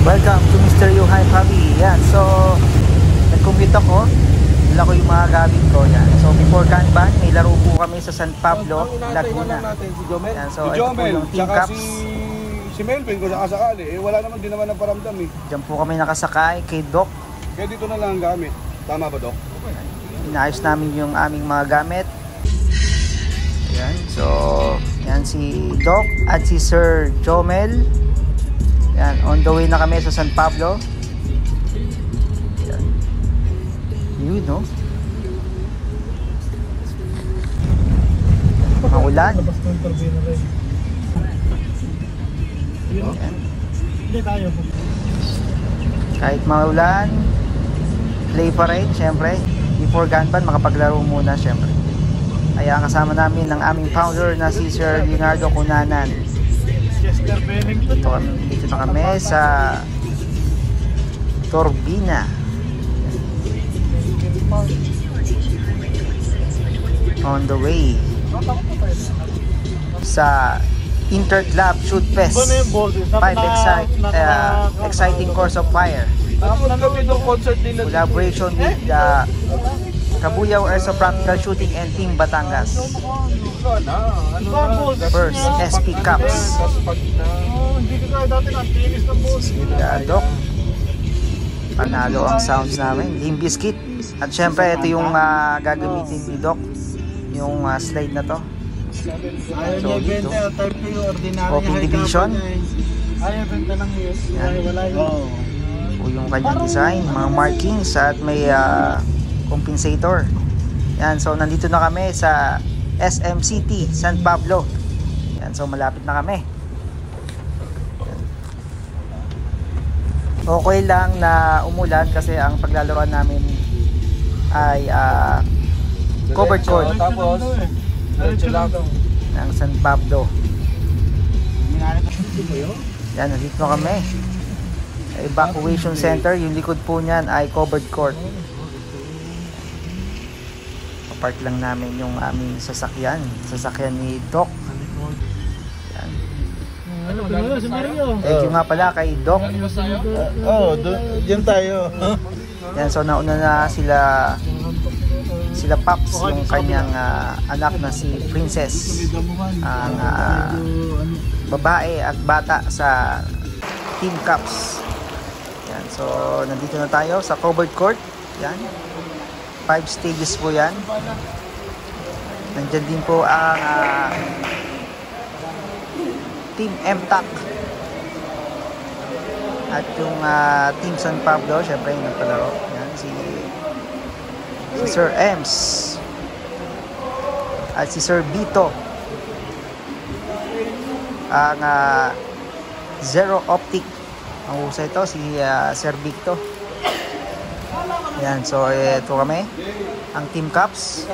Welcome to Mr. Yuhay Pabi. Yan, so nag-commute ako. Dala ko yung mga gamit ko. Yan. So before Kanban, may laro po kami sa San Pablo, Laguna. Yan, so ito po yung Team Cups. Si Melvin, kung sakasakali, wala naman din naman ang paramdam eh. Diyan po kami nakasakay kay Doc. Kaya dito na lang ang gamit. Tama ba, Doc? Inaayos namin yung aming mga gamit. Yan, so yan si Doc at si Sir Jomel. Yan, on the way na kami sa San Pablo. Yan. Yun, no? Maulan. Yan. Kahit maulan, play pa rin, syempre. Before Kanban, makapaglaro muna, syempre. Kaya kasama namin ng aming founder na si Sir Leonardo Cunanan. Dito na kami sa Turbina. On the way sa Interclub Shoot Fest 5 exciting course of fire. Collaboration with Kabuyaw Airsoft Practical Shooting and Team Batangas. First SP Cups. Doc, panalo ang sounds namin. Limp Bizkit. At syempre ito yung gagamitin ni Doc, yung slide na to. So dito Open Division. O yung kanyang design, mga markings at may compensator. Yan, so nandito na kami sa SM City, San Pablo. Yan, so malapit na kami. Okay lang na umulan kasi ang paglalaroan namin ay covered court ng San Pablo. Yan, nandito na kami. Evacuation center, yung likod po niyan ay covered court. Park lang namin yung aming sasakyan ni Doc. Yan. Thank you nga pala kay Doc. Diyan tayo. Yan, so nauna na sila Pops, yung kanyang anak na si Princess, ang babae at bata sa Team Cups. Yan, so nandito na tayo sa covered court. Yan, 5 stages po yan. Nandyan din po ang Team MTAC at yung Team San Pablo, syempre yung nagpalaro. Yan, si Sir Ems at si Sir Bito, ang Zero Optic. Ang husay ito si Sir Victo. Yan, so ito kami, ang Team Cups.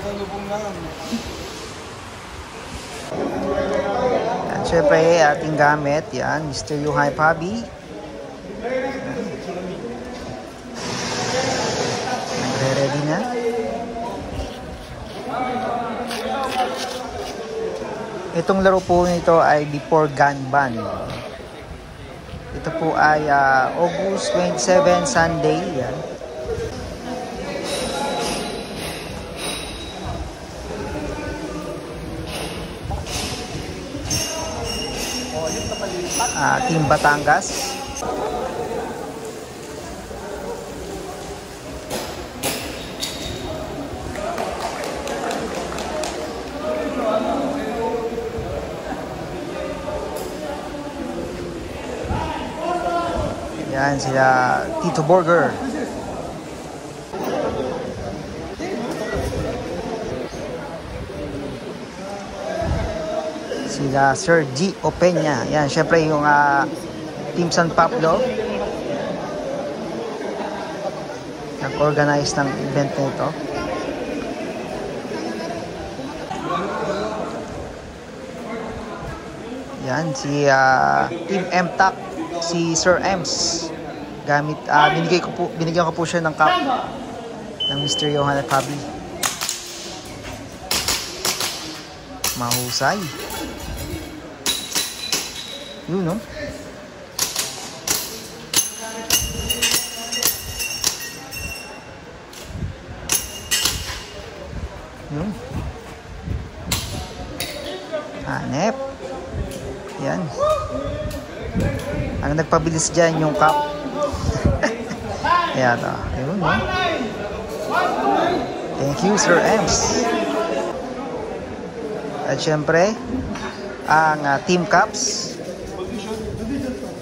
Yan, syempre ating gamit, yan, Mr. Yuhay Pabi. Nagre-ready na. Itong laro po nito ay before Kanban. Ito po ay August 27, Sunday. Yan. Team Batangas. Yan sila Tito Burger. Sila Sir G. Opeña. Yan, syempre yung Team San Pablo nag-organize ng event na ito. Yan, si Team MTAC, si Sir Ems. Gamit, binigyan ko po siya ng cup ng Mr. Yuhay Pabi. Mahusay. Yun, no? Hanep. Yan. Ang nagpabilis dyan yung cup. Ayan, yun, no? Thank you, Sir Ems. At syempre, ang Team Cups,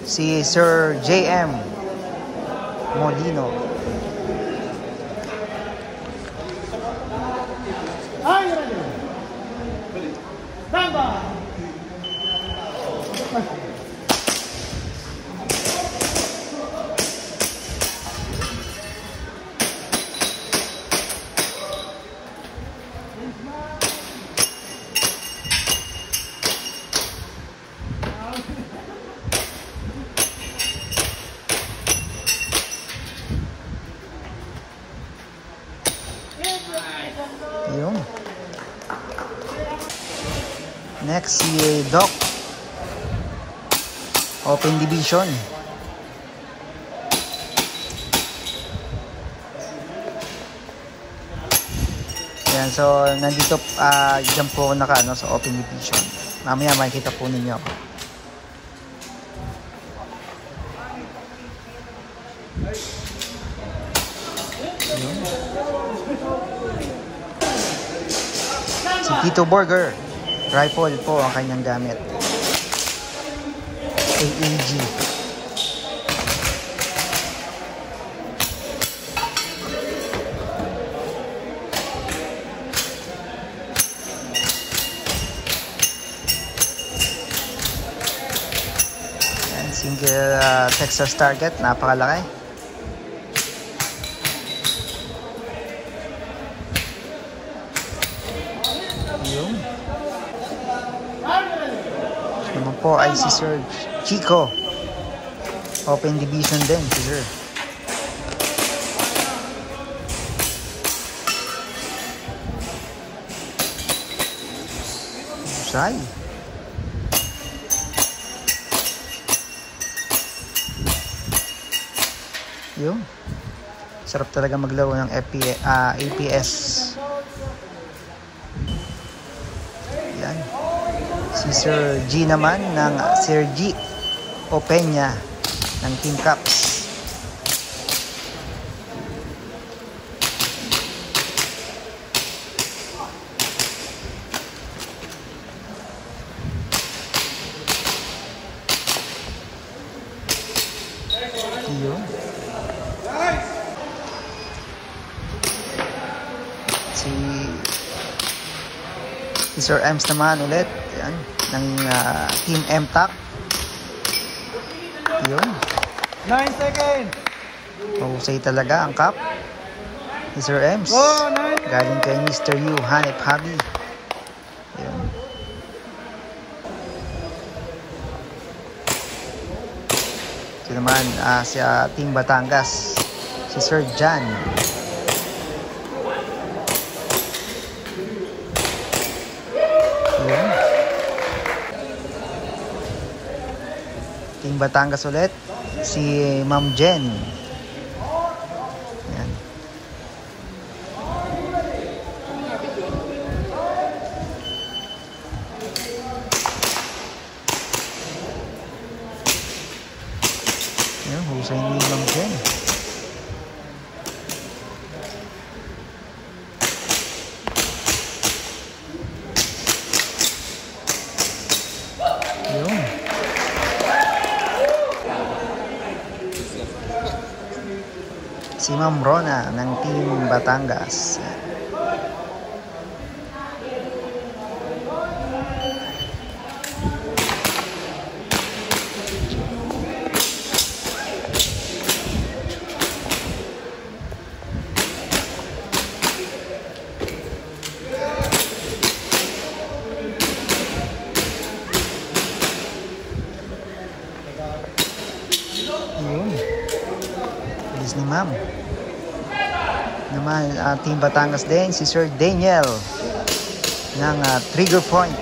si Sir JM Molino. Ayun. Next, si Doc. Open Division. Ayan, so nandito dyan po ako naka sa Open Division. Mamaya makikita po ninyo. Ayun. Si Tito Burger. Rifle po ang kanyang gamit. AAG. And single Texas target. Napakalaki. Yun. Naman po ay si Sir Chico. Open Division din si Sir. Usay. Yun. Sarap talaga maglaro ng APS. Yan. Si Sir G naman ng Sir G Opeña ng Team Cups. Yun. Si Sir Ems naman ulit. Yan. Ng Team MTAC. Yun. 9 seconds. Mahusay talaga ang cup. Si Sir Ems. Galing kay Mr. Yu Hanep Habi. Yun. Ito naman sa Team Batangas. Si Sir Jan. Yun. Team Batangas ulit. Si Ma'am Jen. Yan. Yan, husay ni Ma'am Jen. Yun. Si Ma'am Rona ng Team Batangas. Yun. Bilis ni Ma'am. Naman Team Batangas din si Sir Daniel ng Trigger Point.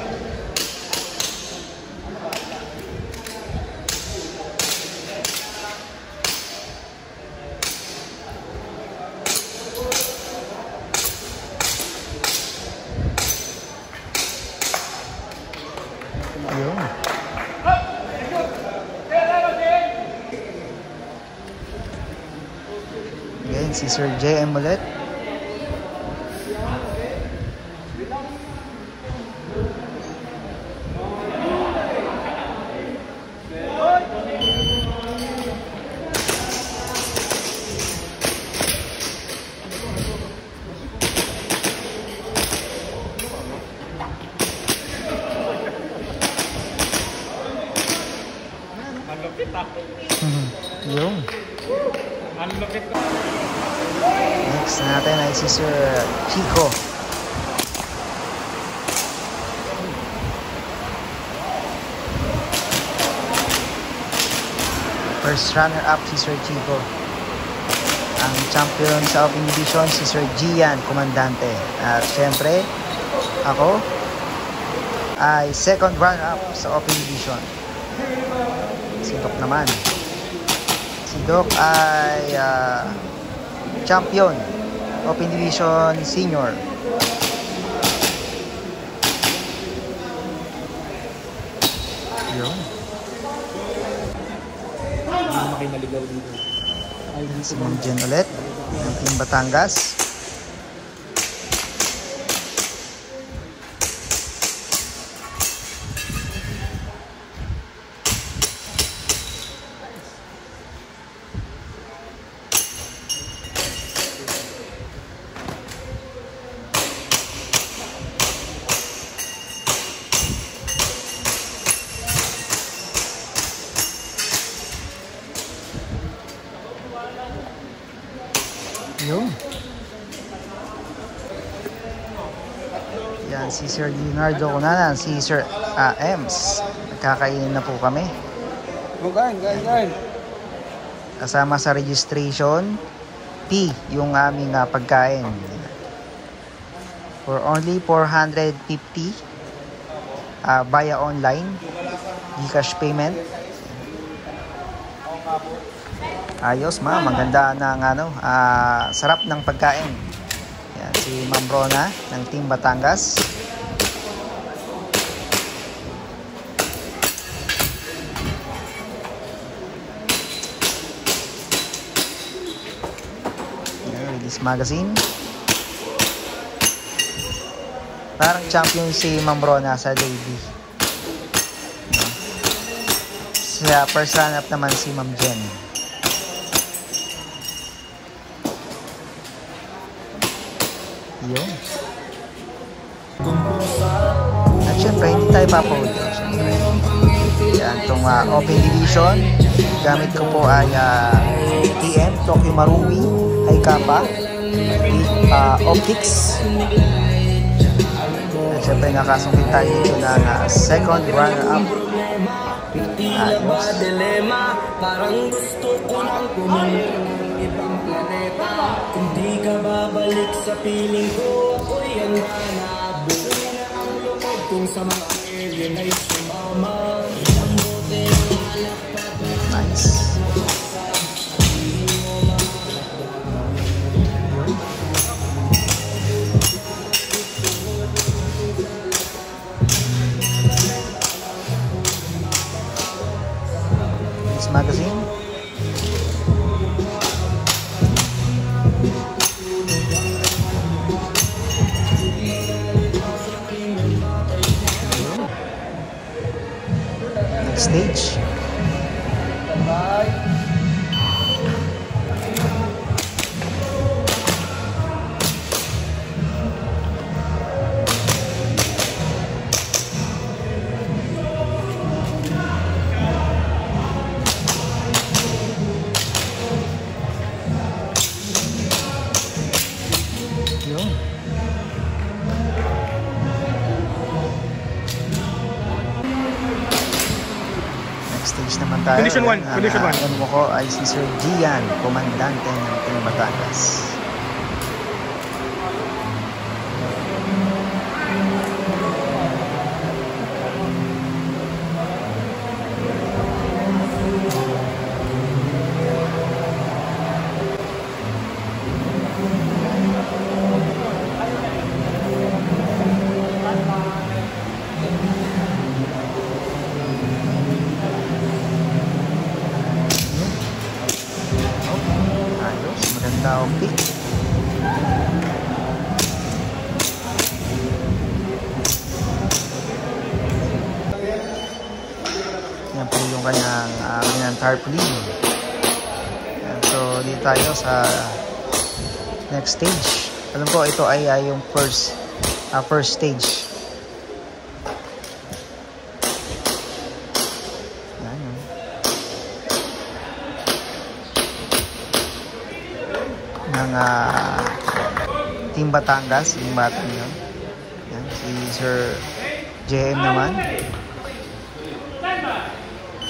magazine, si Sir JM ulit. Yung next natin ay si Sir Chico. First runner up si Sir Chico. Ang champion sa Open Division si Sir Gian Comandante. At syempre ako ay second runner up sa Open Division. Si Doc naman. Si Doc ay champion Open Division Senior. Yun. Si Ma'am Jen ulit ng Team Batangas. Yun. Yan si Sir Leonardo Cunanan, si Sir Ems. Nagkakainin na po kami. Kain. Kasama sa registration P yung aming pagkain. For only 450 via online GCash payment. Ayos ma'am, maganda ng sarap ng pagkain. Yan, si Ma'am Rona ng Team Batangas. Yan, Release Magazine. Parang champion si Ma'am Rona sa lady. Siya first run-up naman si Ma'am Jen. Yun. At syempre, hindi tayo papahuli. Yan, itong Open Division. Gamit ko po ay TM, Tokyo Marui, Haikapa, Optics. At syempre, nakasungkit tayo dito ng second runner-up. Ayos. Parang gusto ko nang pumunta ng ibang planeta. Kung di ka babalik sa piling ko, ako'y handa na. Buhay na ang loob kung sa mga alien ay sumama. Ang bote ng anak pa. Nice. This magazine. Next stage. Yun. Next stage naman tayo. Condition 1, condition 1. Ang mo ko ay si Sir Gian, Comandante ng Team Batangas. Ayos, Maganda ang pick. Yan po yung kanyang tarpaulin. So dito tayo sa next stage. Alam ko ito ay yung first stage. Yan, ng Team Batangas, yung batang yun. Yan, si Sir JM naman.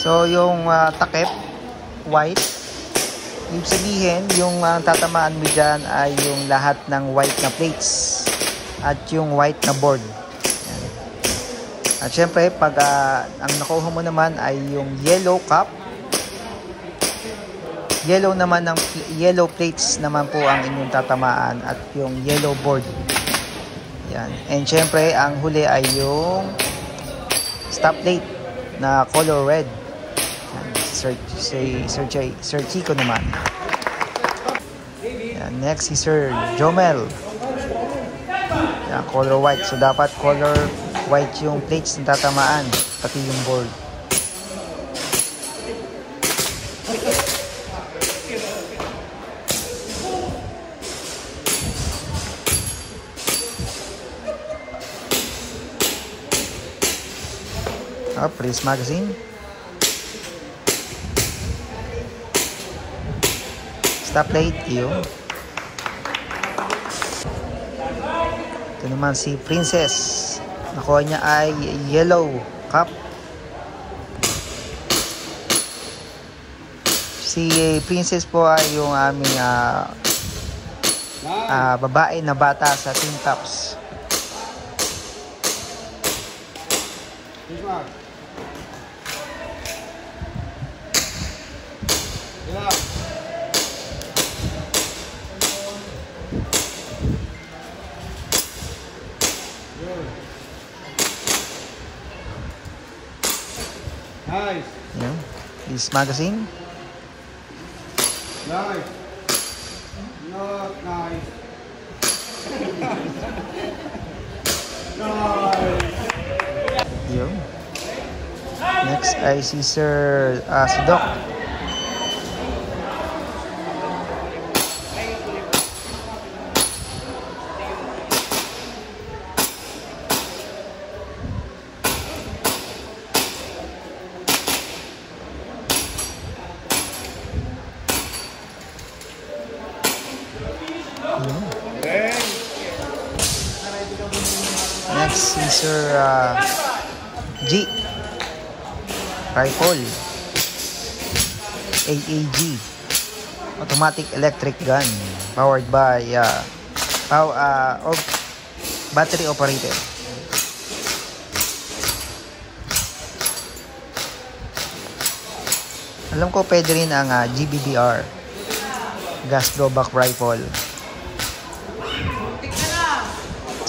So yung takip white, ibig sabihin yung tatamaan mo dyan ay yung lahat ng white na plates at yung white na board. Yan. At syempre pag ang nakuha mo naman ay yung yellow cup, yellow naman ng yellow plates naman po ang inyong tatamaan at yung yellow board. Yan. And syempre ang huli ay yung stop plate na color red. Sir Chico naman. Yan. Next si Sir Jomel. Yan, color white. So dapat color white yung plates na tatamaan, pati yung board. Press magazine. Stop plate, yun. Ito naman si Princess. Nakuha niya ay yellow cup. Si Princess po ay yung aming babae na bata sa Team Tops. Nice. Yan. This magazine. Nice. Not nice. Nice. Yun. Next ay si Sir si Doc. Next si Sir G. Rifle. AAG. Automatic electric gun. Powered by battery operated. Alam ko pwede rin ang GBBR. Gas blowback rifle.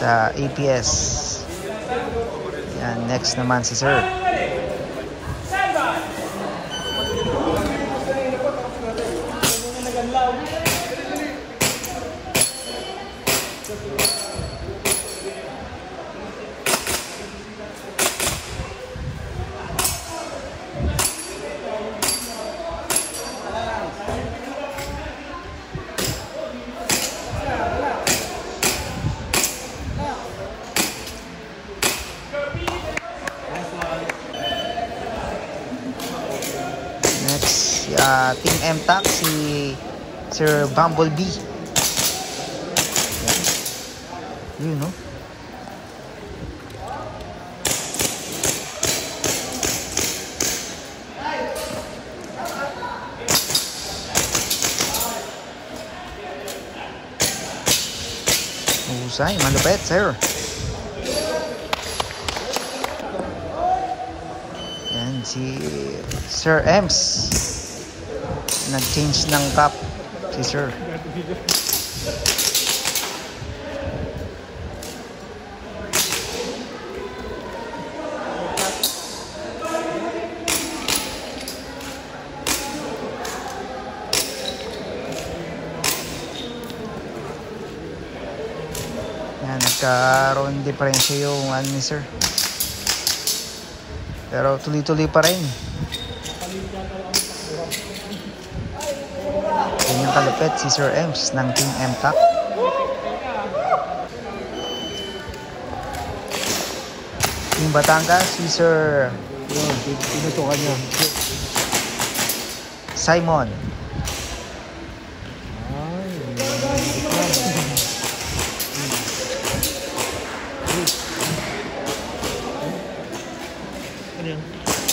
Sa APS. Yan, next naman si Sir. Team MTAC si Sir Bumblebee. Yun, no? Husay, malupit, sir. Yan, si Sir Ems. Nag-change ng cup si Sir. Nagkaroon diferensya yung ano ni sir. Pero tuloy-tuloy pa rin. Ganyang kalupit si Sir Ems ng Team MTAC. Team Batangas, si Sir Pinutukan niya. Simon.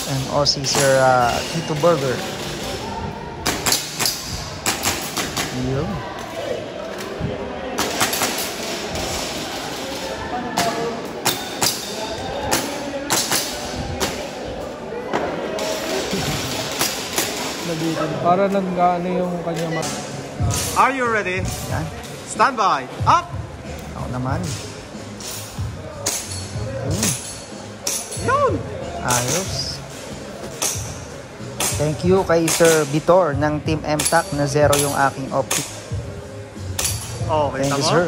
And also si Sir Tito Burger. Yun. Para nag-ano yung kanya Are you ready? Yan. Stand by. Up! Ako naman. Yun! Ayos. Thank you kay Sir Vitor ng Team MTAC na 0 yung aking optic. Oh, Thank kita you mo? sir.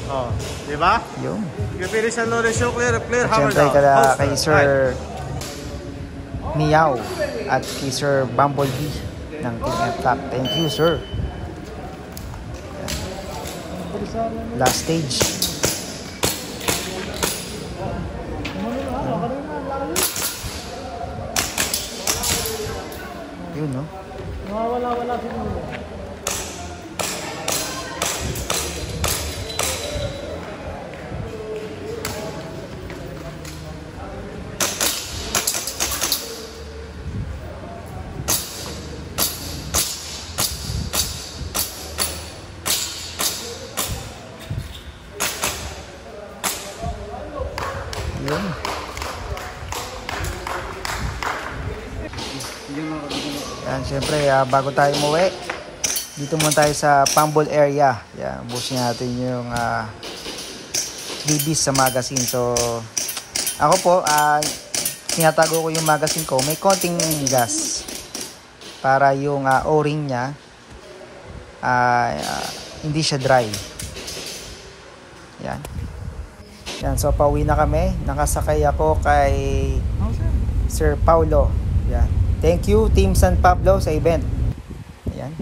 Oh, di ba? Yung. You finish and load the show, clear, At hammer syempre down. Holster. kay Sir Miao at kay Sir Bumblebee ng Team MTAC. Thank you sir. Yan. Last stage. Yun no. Wala siguro. Yun. Yan, syempre, bago tayo umuwi, dito muna tayo sa Pambol area. Yan, busin natin yung freebies sa magazine. So, ako po, tinatago ko yung magazine ko. May konting gas para yung o-ring niya hindi siya dry. Yan. Yan, so pauwi na kami. Nakasakay ako kay Sir Paulo. Yan. Thank you Team San Pablo sa event. Ayan.